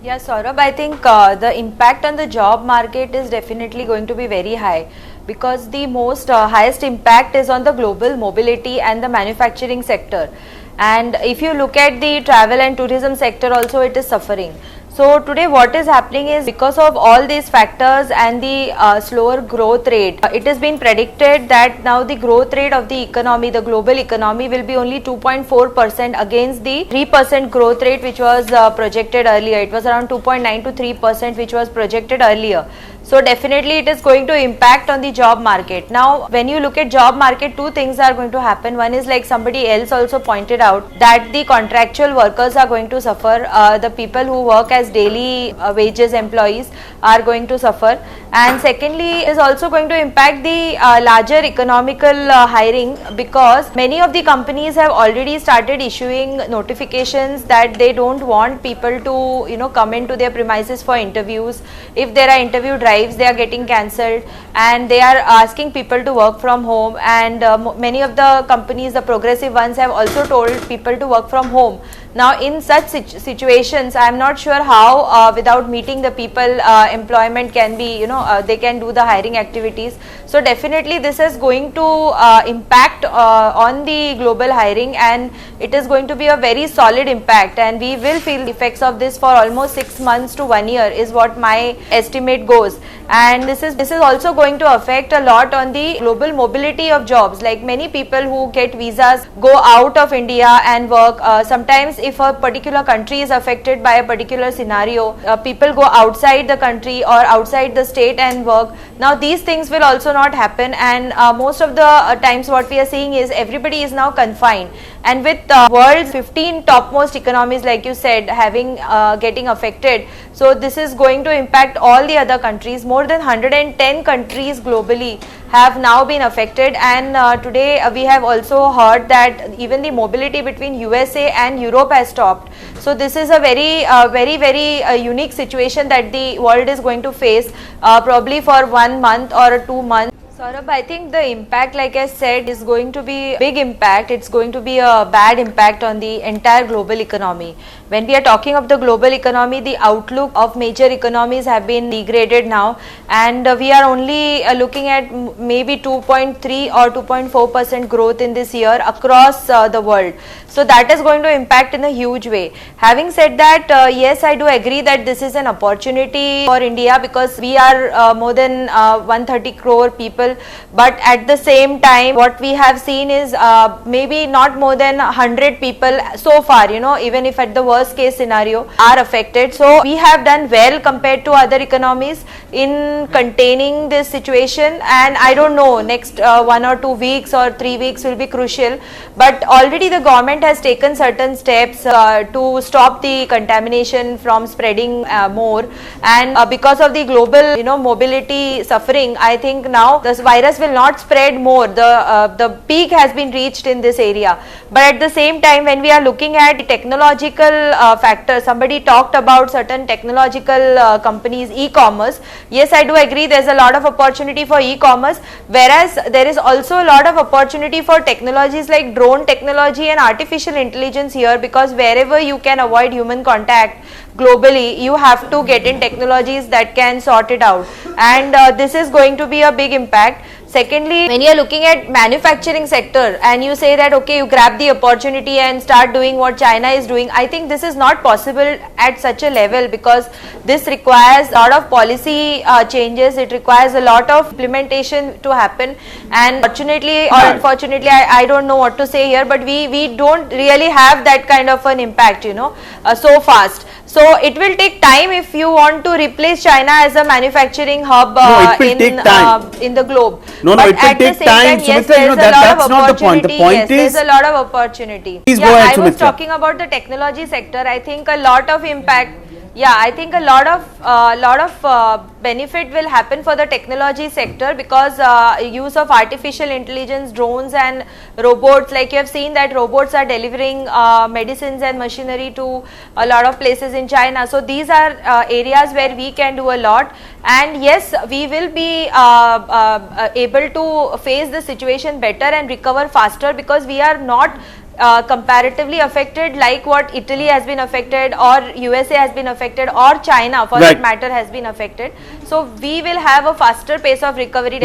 Yeah, Saurabh, I think the impact on the job market is definitely going to be very high because the most highest impact is on the global mobility and the manufacturing sector. And if you look at the travel and tourism sector also, it is suffering. So today what is happening is because of all these factors and the slower growth rate, it has been predicted that now the growth rate of the economy, the global economy will be only 2.4% against the 3% growth rate which was projected earlier. It was around 2.9 to 3% which was projected earlier. So definitely it is going to impact on the job market. Now when you look at job market, two things are going to happen. One is, like somebody else also pointed out, that the contractual workers are going to suffer. The people who work as daily wages employees are going to suffer. And secondly, it is also going to impact the larger economical hiring, because many of the companies have already started issuing notifications that they don't want people to come into their premises for interviews. If there are interview drives, they are getting cancelled, and they are asking people to work from home. And many of the companies, the progressive ones, have also told people to work from home. Now in such situations, I am not sure how without meeting the people, employment can be, they can do the hiring activities. So definitely this is going to impact on the global hiring, and it is going to be a very solid impact, and we will feel the effects of this for almost 6 months to 1 year is what my estimate goes. And this is also going to affect a lot on the global mobility of jobs. Like many people who get visas go out of India and work. Sometimes if a particular country is affected by a particular scenario, people go outside the country or outside the state and work. Now these things will also not happen, and most of the times what we are seeing is everybody is now confined, and with world's 15 topmost economies, like you said, getting affected, so this is going to impact all the other countries. More than 110 countries globally have now been affected, and today we have also heard that even the mobility between USA and Europe has stopped. So this is a very unique situation that the world is going to face, probably for 1 month or 2 months. Saurabh, I think the impact, like I said, is going to be a big impact. It's going to be a bad impact on the entire global economy. When we are talking of the global economy, the outlook of major economies have been degraded now, and we are only looking at maybe 2.3 or 2.4% growth in this year across the world. So that is going to impact in a huge way. Having said that, yes, I do agree that this is an opportunity for India, because we are more than 130 crore people, but at the same time what we have seen is maybe not more than 100 people so far, even if at the worst case scenario, are affected. So we have done well compared to other economies in containing this situation, and I don't know, next 1 or 2 weeks or 3 weeks will be crucial, but already the government has taken certain steps to stop the contamination from spreading more, and because of the global mobility suffering, I think now this virus will not spread more. The peak has been reached in this area. But at the same time, when we are looking at the technological factors, somebody talked about certain technological companies, e-commerce. Yes, I do agree there is a lot of opportunity for e-commerce, whereas there is also a lot of opportunity for technologies like drone technology and artificial intelligence here, because wherever you can avoid human contact globally, you have to get in technologies that can sort it out, and this is going to be a big impact. Secondly, when you are looking at manufacturing sector and you say that okay, you grab the opportunity and start doing what China is doing, I think this is not possible at such a level, because this requires a lot of policy changes. It requires a lot of implementation to happen, and fortunately or unfortunately, I don't know what to say here, but we don't really have that kind of an impact so fast. So it will take time if you want to replace China as a manufacturing hub in the globe. No, but it will take time. Yes, Sumitra, that's not the point. The point is, there's a lot of opportunity. Please go ahead, I was Sumitra. talking about the technology sector. I think a lot of impact. Yeah, I think a lot of benefit will happen for the technology sector, because use of artificial intelligence, drones and robots, like you have seen that robots are delivering medicines and machinery to a lot of places in China. So these are areas where we can do a lot, and yes, we will be able to face the situation better and recover faster, because we are not comparatively affected like what Italy has been affected, or USA has been affected, or China for that matter has been affected. So we will have a faster pace of recovery.